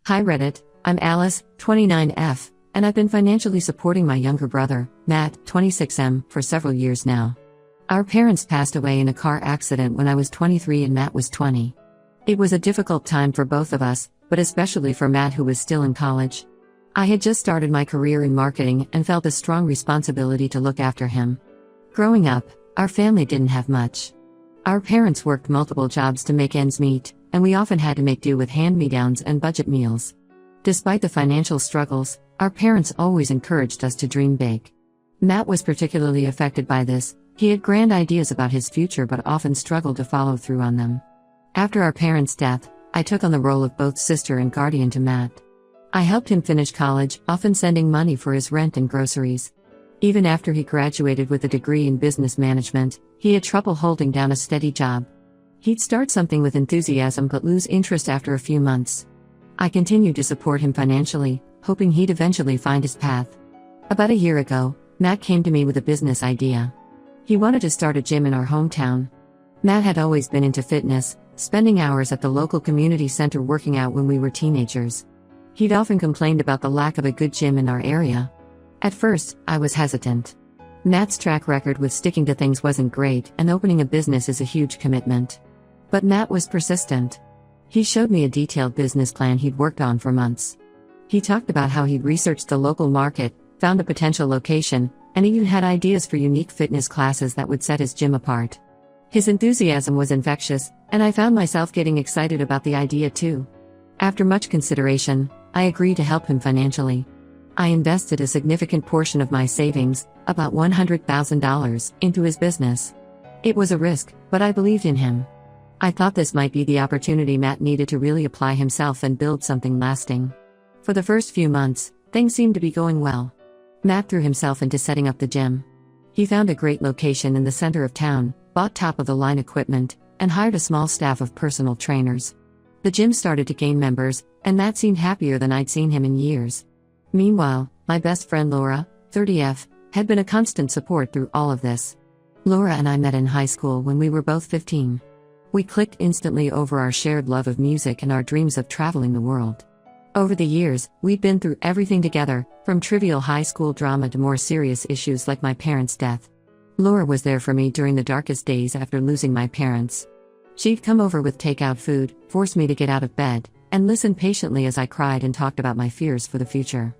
Hi Reddit, I'm Alice, 29F, and I've been financially supporting my younger brother, Matt, 26M, for several years now. Our parents passed away in a car accident when I was 23 and Matt was 20. It was a difficult time for both of us, but especially for Matt, who was still in college. I had just started my career in marketing and felt a strong responsibility to look after him. Growing up, our family didn't have much. Our parents worked multiple jobs to make ends meet, and we often had to make do with hand-me-downs and budget meals. Despite the financial struggles, our parents always encouraged us to dream big. Matt was particularly affected by this. He had grand ideas about his future but often struggled to follow through on them. After our parents' death, I took on the role of both sister and guardian to Matt. I helped him finish college, often sending money for his rent and groceries. Even after he graduated with a degree in business management, he had trouble holding down a steady job. He'd start something with enthusiasm but lose interest after a few months. I continued to support him financially, hoping he'd eventually find his path. About a year ago, Matt came to me with a business idea. He wanted to start a gym in our hometown. Matt had always been into fitness, spending hours at the local community center working out when we were teenagers. He'd often complained about the lack of a good gym in our area. At first, I was hesitant. Matt's track record with sticking to things wasn't great, and opening a business is a huge commitment. But Matt was persistent. He showed me a detailed business plan he'd worked on for months. He talked about how he'd researched the local market, found a potential location, and even had ideas for unique fitness classes that would set his gym apart. His enthusiasm was infectious, and I found myself getting excited about the idea too. After much consideration, I agreed to help him financially. I invested a significant portion of my savings, about $100,000, into his business. It was a risk, but I believed in him. I thought this might be the opportunity Matt needed to really apply himself and build something lasting. For the first few months, things seemed to be going well. Matt threw himself into setting up the gym. He found a great location in the center of town, bought top-of-the-line equipment, and hired a small staff of personal trainers. The gym started to gain members, and Matt seemed happier than I'd seen him in years. Meanwhile, my best friend Laura, 30F, had been a constant support through all of this. Laura and I met in high school when we were both 15. We clicked instantly over our shared love of music and our dreams of traveling the world. Over the years, we'd been through everything together, from trivial high school drama to more serious issues like my parents' death. Laura was there for me during the darkest days after losing my parents. She'd come over with takeout food, force me to get out of bed, and listen patiently as I cried and talked about my fears for the future.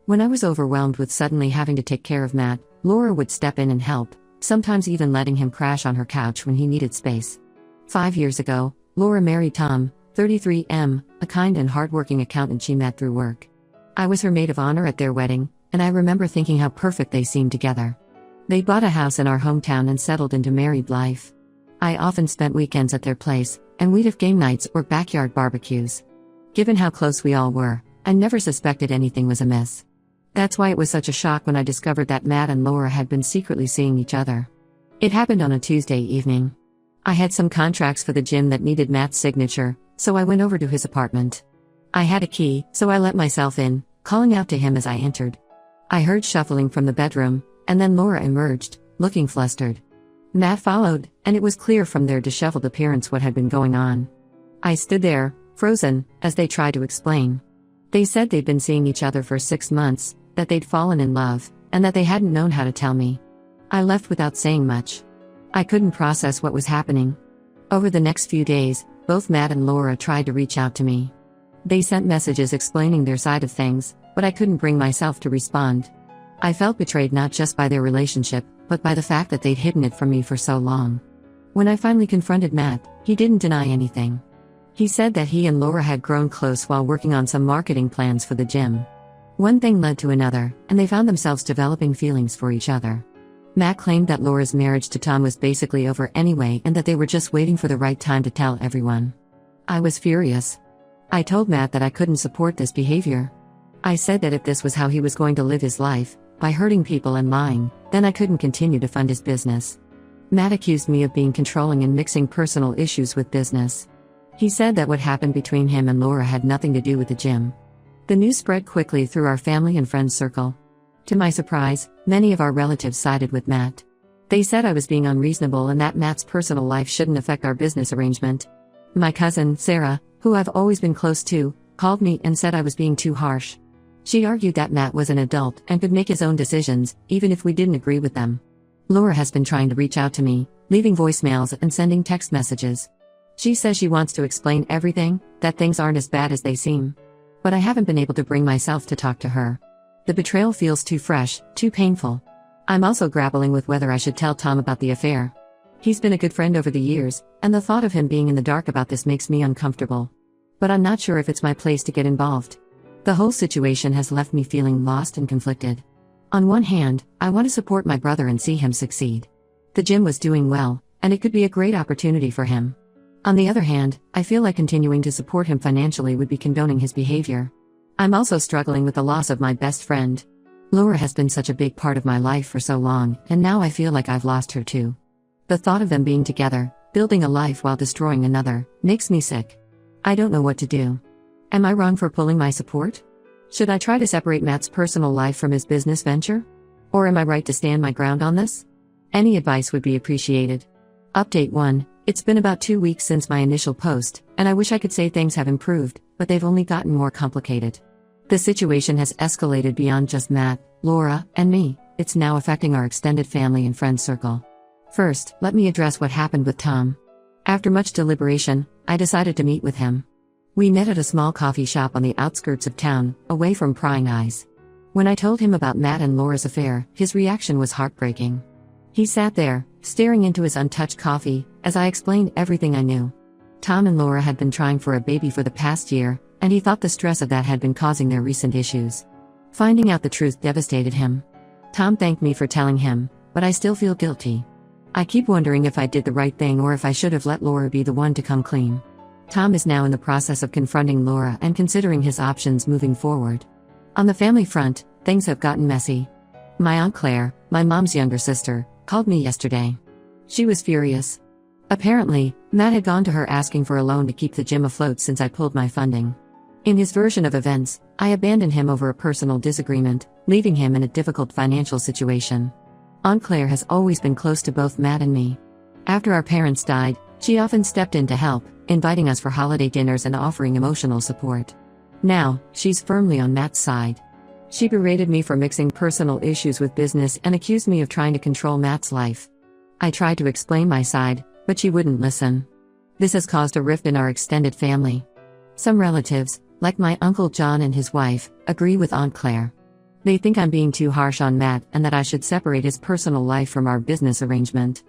When I was overwhelmed with suddenly having to take care of Matt, Laura would step in and help, sometimes even letting him crash on her couch when he needed space. 5 years ago, Laura married Tom, 33M, a kind and hardworking accountant she met through work. I was her maid of honor at their wedding, and I remember thinking how perfect they seemed together. They bought a house in our hometown and settled into married life. I often spent weekends at their place, and we'd have game nights or backyard barbecues. Given how close we all were, I never suspected anything was amiss. That's why it was such a shock when I discovered that Matt and Laura had been secretly seeing each other. It happened on a Tuesday evening. I had some contracts for the gym that needed Matt's signature, so I went over to his apartment. I had a key, so I let myself in, calling out to him as I entered. I heard shuffling from the bedroom, and then Laura emerged, looking flustered. Matt followed, and it was clear from their disheveled appearance what had been going on. I stood there, frozen, as they tried to explain. They said they'd been seeing each other for 6 months, that they'd fallen in love, and that they hadn't known how to tell me. I left without saying much. I couldn't process what was happening. Over the next few days, both Matt and Laura tried to reach out to me. They sent messages explaining their side of things, but I couldn't bring myself to respond. I felt betrayed not just by their relationship, but by the fact that they'd hidden it from me for so long. When I finally confronted Matt, he didn't deny anything. He said that he and Laura had grown close while working on some marketing plans for the gym. One thing led to another, and they found themselves developing feelings for each other. Matt claimed that Laura's marriage to Tom was basically over anyway and that they were just waiting for the right time to tell everyone. I was furious. I told Matt that I couldn't support this behavior. I said that if this was how he was going to live his life, by hurting people and lying, then I couldn't continue to fund his business. Matt accused me of being controlling and mixing personal issues with business. He said that what happened between him and Laura had nothing to do with the gym. The news spread quickly through our family and friends circle. To my surprise, many of our relatives sided with Matt. They said I was being unreasonable and that Matt's personal life shouldn't affect our business arrangement. My cousin, Sarah, who I've always been close to, called me and said I was being too harsh. She argued that Matt was an adult and could make his own decisions, even if we didn't agree with them. Laura has been trying to reach out to me, leaving voicemails and sending text messages. She says she wants to explain everything, that things aren't as bad as they seem. But I haven't been able to bring myself to talk to her. The betrayal feels too fresh, too painful. I'm also grappling with whether I should tell Tom about the affair. He's been a good friend over the years, and the thought of him being in the dark about this makes me uncomfortable. But I'm not sure if it's my place to get involved. The whole situation has left me feeling lost and conflicted. On one hand, I want to support my brother and see him succeed. The gym was doing well, and it could be a great opportunity for him. On the other hand, I feel like continuing to support him financially would be condoning his behavior. I'm also struggling with the loss of my best friend. Laura has been such a big part of my life for so long, and now I feel like I've lost her too. The thought of them being together, building a life while destroying another, makes me sick. I don't know what to do. Am I wrong for pulling my support? Should I try to separate Matt's personal life from his business venture? Or am I right to stand my ground on this? Any advice would be appreciated. Update 1. It's been about 2 weeks since my initial post, and I wish I could say things have improved, but they've only gotten more complicated. The situation has escalated beyond just Matt, Laura, and me. It's now affecting our extended family and friend circle. First, let me address what happened with Tom. After much deliberation, I decided to meet with him. We met at a small coffee shop on the outskirts of town, away from prying eyes. When I told him about Matt and Laura's affair, his reaction was heartbreaking. He sat there, staring into his untouched coffee, as I explained everything I knew. Tom and Laura had been trying for a baby for the past year, and he thought the stress of that had been causing their recent issues. Finding out the truth devastated him. Tom thanked me for telling him, but I still feel guilty. I keep wondering if I did the right thing or if I should have let Laura be the one to come clean. Tom is now in the process of confronting Laura and considering his options moving forward. On the family front, things have gotten messy. My Aunt Claire, my mom's younger sister, called me yesterday. She was furious. Apparently, Matt had gone to her asking for a loan to keep the gym afloat since I pulled my funding. In his version of events, I abandoned him over a personal disagreement, leaving him in a difficult financial situation. Aunt Claire has always been close to both Matt and me. After our parents died, she often stepped in to help, inviting us for holiday dinners and offering emotional support. Now, she's firmly on Matt's side. She berated me for mixing personal issues with business and accused me of trying to control Matt's life. I tried to explain my side, but she wouldn't listen. This has caused a rift in our extended family. Some relatives, like my Uncle John and his wife, agree with Aunt Claire. They think I'm being too harsh on Matt and that I should separate his personal life from our business arrangement.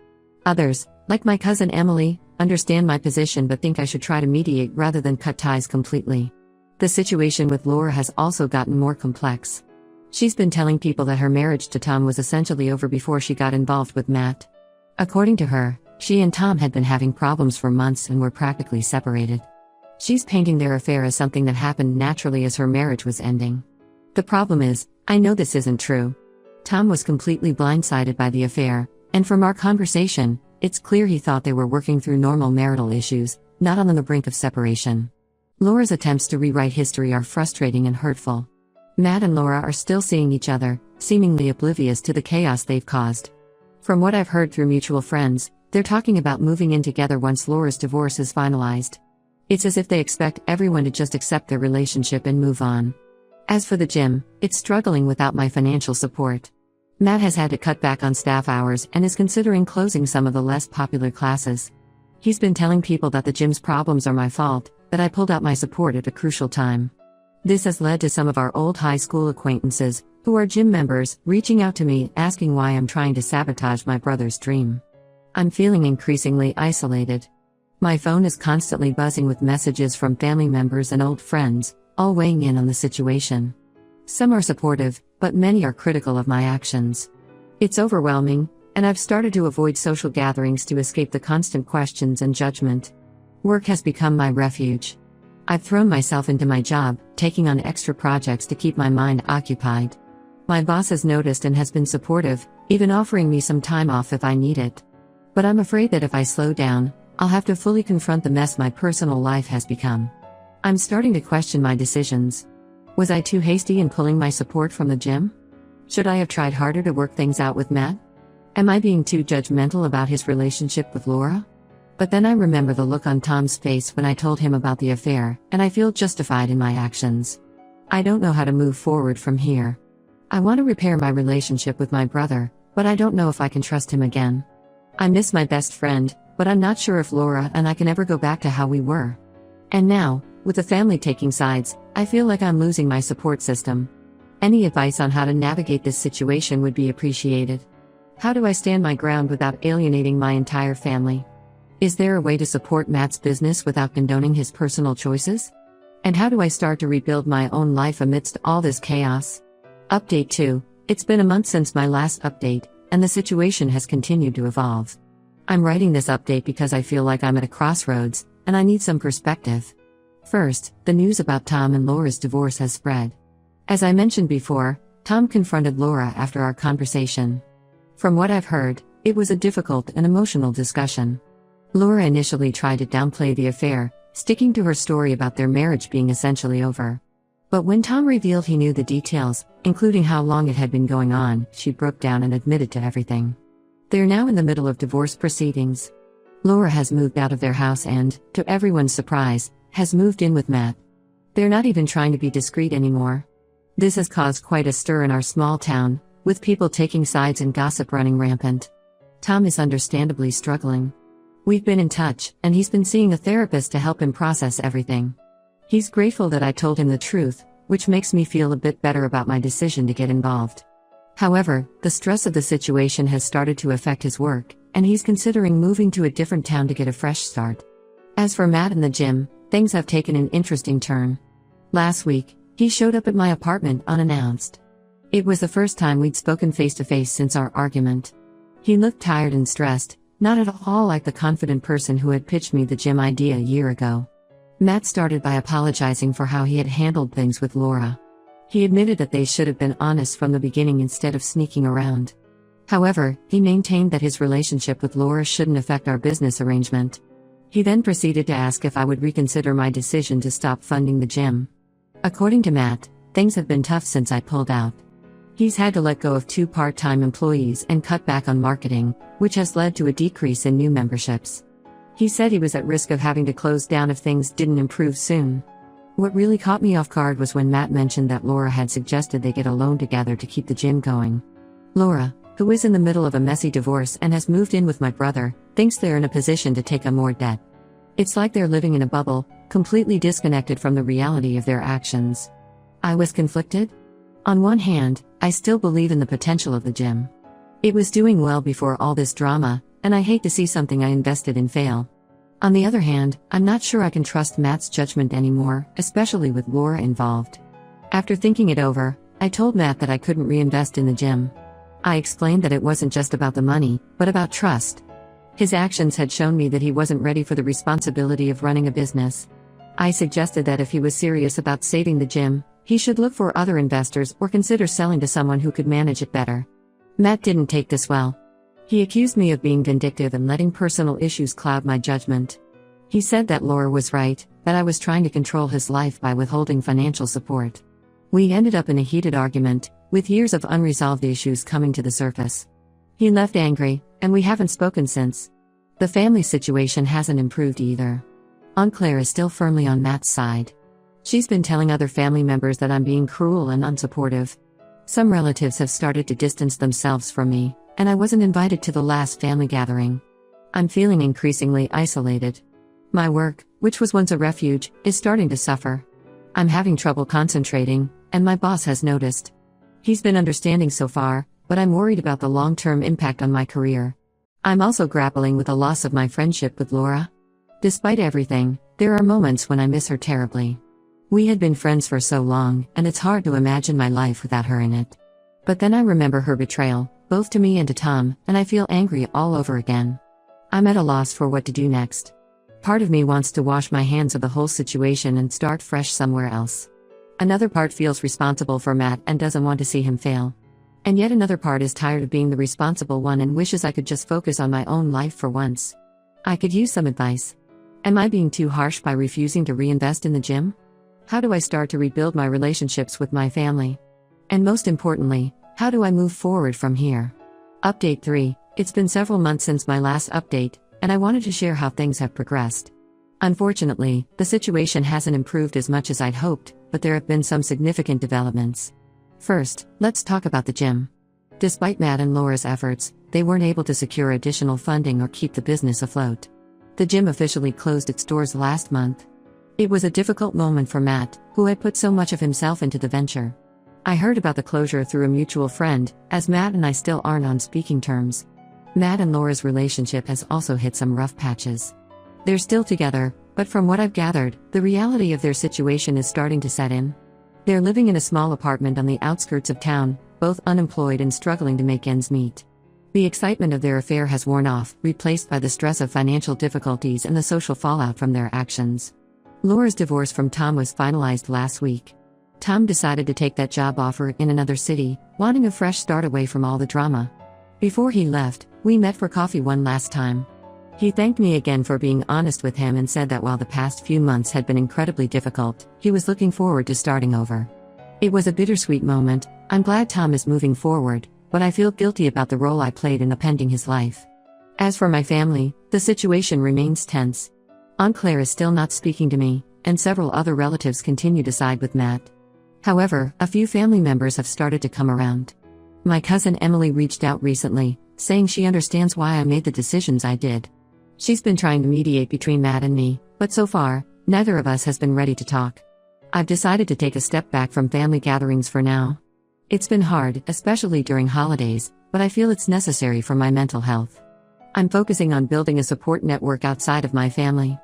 Others, like my cousin Emily, understand my position but think I should try to mediate rather than cut ties completely. The situation with Laura has also gotten more complex. She's been telling people that her marriage to Tom was essentially over before she got involved with Matt. According to her, she and Tom had been having problems for months and were practically separated. She's painting their affair as something that happened naturally as her marriage was ending. The problem is, I know this isn't true. Tom was completely blindsided by the affair, and from our conversation, it's clear he thought they were working through normal marital issues, not on the brink of separation. Laura's attempts to rewrite history are frustrating and hurtful. Matt and Laura are still seeing each other, seemingly oblivious to the chaos they've caused. From what I've heard through mutual friends, they're talking about moving in together once Laura's divorce is finalized. It's as if they expect everyone to just accept their relationship and move on. As for the gym, it's struggling without my financial support. Matt has had to cut back on staff hours and is considering closing some of the less popular classes. He's been telling people that the gym's problems are my fault, that I pulled out my support at a crucial time. This has led to some of our old high school acquaintances, who are gym members, reaching out to me asking why I'm trying to sabotage my brother's dream. I'm feeling increasingly isolated. My phone is constantly buzzing with messages from family members and old friends, all weighing in on the situation. Some are supportive, but many are critical of my actions. It's overwhelming, and I've started to avoid social gatherings to escape the constant questions and judgment. Work has become my refuge. I've thrown myself into my job, taking on extra projects to keep my mind occupied. My boss has noticed and has been supportive, even offering me some time off if I need it. But I'm afraid that if I slow down, I'll have to fully confront the mess my personal life has become. I'm starting to question my decisions. Was I too hasty in pulling my support from the gym? Should I have tried harder to work things out with Matt? Am I being too judgmental about his relationship with Laura? But then I remember the look on Tom's face when I told him about the affair, and I feel justified in my actions. I don't know how to move forward from here. I want to repair my relationship with my brother, but I don't know if I can trust him again. I miss my best friend, but I'm not sure if Laura and I can ever go back to how we were. And now, with the family taking sides, I feel like I'm losing my support system. Any advice on how to navigate this situation would be appreciated. How do I stand my ground without alienating my entire family? Is there a way to support Matt's business without condoning his personal choices? And how do I start to rebuild my own life amidst all this chaos? Update 2. It's been a month since my last update, and the situation has continued to evolve. I'm writing this update because I feel like I'm at a crossroads, and I need some perspective. First, the news about Tom and Laura's divorce has spread. As I mentioned before, Tom confronted Laura after our conversation. From what I've heard, it was a difficult and emotional discussion. Laura initially tried to downplay the affair, sticking to her story about their marriage being essentially over. But when Tom revealed he knew the details, including how long it had been going on, she broke down and admitted to everything. They're now in the middle of divorce proceedings. Laura has moved out of their house and, to everyone's surprise, has moved in with Matt. They're not even trying to be discreet anymore. This has caused quite a stir in our small town, with people taking sides and gossip running rampant. Tom is understandably struggling. We've been in touch, and he's been seeing a therapist to help him process everything. He's grateful that I told him the truth, which makes me feel a bit better about my decision to get involved. However, the stress of the situation has started to affect his work, and he's considering moving to a different town to get a fresh start. As for Matt and the gym, things have taken an interesting turn. Last week, he showed up at my apartment unannounced. It was the first time we'd spoken face-to-face since our argument. He looked tired and stressed, not at all like the confident person who had pitched me the gym idea a year ago. Matt started by apologizing for how he had handled things with Laura. He admitted that they should have been honest from the beginning instead of sneaking around. However, he maintained that his relationship with Laura shouldn't affect our business arrangement. He then proceeded to ask if I would reconsider my decision to stop funding the gym. According to Matt, things have been tough since I pulled out. He's had to let go of 2 part-time employees and cut back on marketing, which has led to a decrease in new memberships. He said he was at risk of having to close down if things didn't improve soon. What really caught me off guard was when Matt mentioned that Laura had suggested they get a loan together to keep the gym going. Laura, who is in the middle of a messy divorce and has moved in with my brother, thinks they're in a position to take on more debt. It's like they're living in a bubble, completely disconnected from the reality of their actions. I was conflicted. On one hand, I still believe in the potential of the gym. It was doing well before all this drama, and I hate to see something I invested in fail. On the other hand, I'm not sure I can trust Matt's judgment anymore, especially with Laura involved. After thinking it over, I told Matt that I couldn't reinvest in the gym. I explained that it wasn't just about the money, but about trust. His actions had shown me that he wasn't ready for the responsibility of running a business. I suggested that if he was serious about saving the gym, he should look for other investors or consider selling to someone who could manage it better. Matt didn't take this well. He accused me of being vindictive and letting personal issues cloud my judgment. He said that Laura was right, that I was trying to control his life by withholding financial support. We ended up in a heated argument, with years of unresolved issues coming to the surface. He left angry, and we haven't spoken since. The family situation hasn't improved either. Aunt Claire is still firmly on Matt's side. She's been telling other family members that I'm being cruel and unsupportive. Some relatives have started to distance themselves from me, and I wasn't invited to the last family gathering. I'm feeling increasingly isolated. My work, which was once a refuge, is starting to suffer. I'm having trouble concentrating, and my boss has noticed. He's been understanding so far, but I'm worried about the long-term impact on my career. I'm also grappling with the loss of my friendship with Laura. Despite everything, there are moments when I miss her terribly. We had been friends for so long, and it's hard to imagine my life without her in it. But then I remember her betrayal, both to me and to Tom, and I feel angry all over again. I'm at a loss for what to do next. Part of me wants to wash my hands of the whole situation and start fresh somewhere else. Another part feels responsible for Matt and doesn't want to see him fail. And yet another part is tired of being the responsible one and wishes I could just focus on my own life for once. I could use some advice. Am I being too harsh by refusing to reinvest in the gym? How do I start to rebuild my relationships with my family? And most importantly, how do I move forward from here? Update 3. It's been several months since my last update, and I wanted to share how things have progressed. Unfortunately, the situation hasn't improved as much as I'd hoped, but there have been some significant developments. First, let's talk about the gym. Despite Matt and Laura's efforts, they weren't able to secure additional funding or keep the business afloat. The gym officially closed its doors last month. It was a difficult moment for Matt, who had put so much of himself into the venture. I heard about the closure through a mutual friend, as Matt and I still aren't on speaking terms. Matt and Laura's relationship has also hit some rough patches. They're still together, but from what I've gathered, the reality of their situation is starting to set in. They're living in a small apartment on the outskirts of town, both unemployed and struggling to make ends meet. The excitement of their affair has worn off, replaced by the stress of financial difficulties and the social fallout from their actions. Laura's divorce from Tom was finalized last week. Tom decided to take that job offer in another city, wanting a fresh start away from all the drama. Before he left, we met for coffee one last time. He thanked me again for being honest with him and said that while the past few months had been incredibly difficult, he was looking forward to starting over. It was a bittersweet moment. I'm glad Tom is moving forward, but I feel guilty about the role I played in upending his life. As for my family, the situation remains tense. Aunt Claire is still not speaking to me, and several other relatives continue to side with Matt. However, a few family members have started to come around. My cousin Emily reached out recently, saying she understands why I made the decisions I did. She's been trying to mediate between Matt and me, but so far, neither of us has been ready to talk. I've decided to take a step back from family gatherings for now. It's been hard, especially during holidays, but I feel it's necessary for my mental health. I'm focusing on building a support network outside of my family.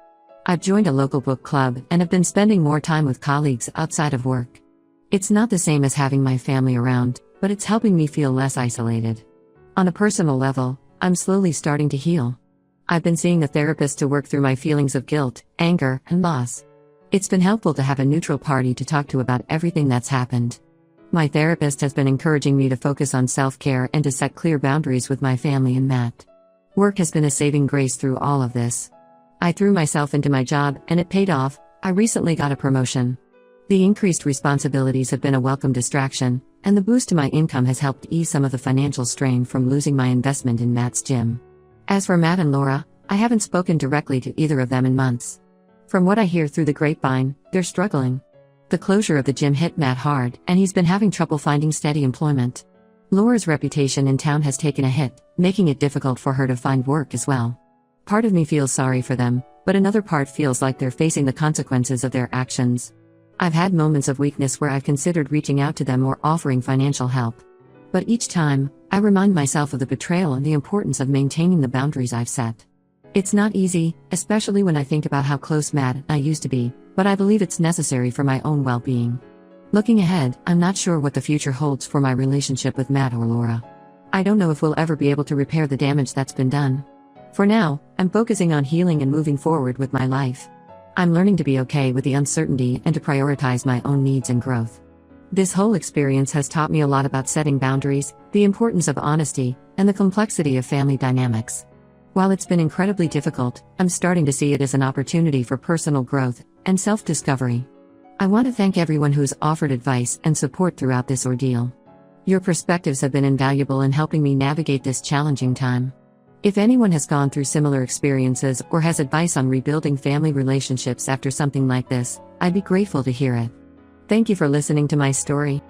I've joined a local book club and have been spending more time with colleagues outside of work. It's not the same as having my family around, but it's helping me feel less isolated. On a personal level, I'm slowly starting to heal. I've been seeing a therapist to work through my feelings of guilt, anger, and loss. It's been helpful to have a neutral party to talk to about everything that's happened. My therapist has been encouraging me to focus on self-care and to set clear boundaries with my family and Matt. Work has been a saving grace through all of this. I threw myself into my job, and it paid off. I recently got a promotion. The increased responsibilities have been a welcome distraction, and the boost to my income has helped ease some of the financial strain from losing my investment in Matt's gym. As for Matt and Laura, I haven't spoken directly to either of them in months. From what I hear through the grapevine, they're struggling. The closure of the gym hit Matt hard, and he's been having trouble finding steady employment. Laura's reputation in town has taken a hit, making it difficult for her to find work as well. Part of me feels sorry for them, but another part feels like they're facing the consequences of their actions. I've had moments of weakness where I've considered reaching out to them or offering financial help. But each time, I remind myself of the betrayal and the importance of maintaining the boundaries I've set. It's not easy, especially when I think about how close Matt and I used to be, but I believe it's necessary for my own well-being. Looking ahead, I'm not sure what the future holds for my relationship with Matt or Laura. I don't know if we'll ever be able to repair the damage that's been done. For now, I'm focusing on healing and moving forward with my life. I'm learning to be okay with the uncertainty and to prioritize my own needs and growth. This whole experience has taught me a lot about setting boundaries, the importance of honesty, and the complexity of family dynamics. While it's been incredibly difficult, I'm starting to see it as an opportunity for personal growth and self-discovery. I want to thank everyone who's offered advice and support throughout this ordeal. Your perspectives have been invaluable in helping me navigate this challenging time. If anyone has gone through similar experiences or has advice on rebuilding family relationships after something like this, I'd be grateful to hear it. Thank you for listening to my story.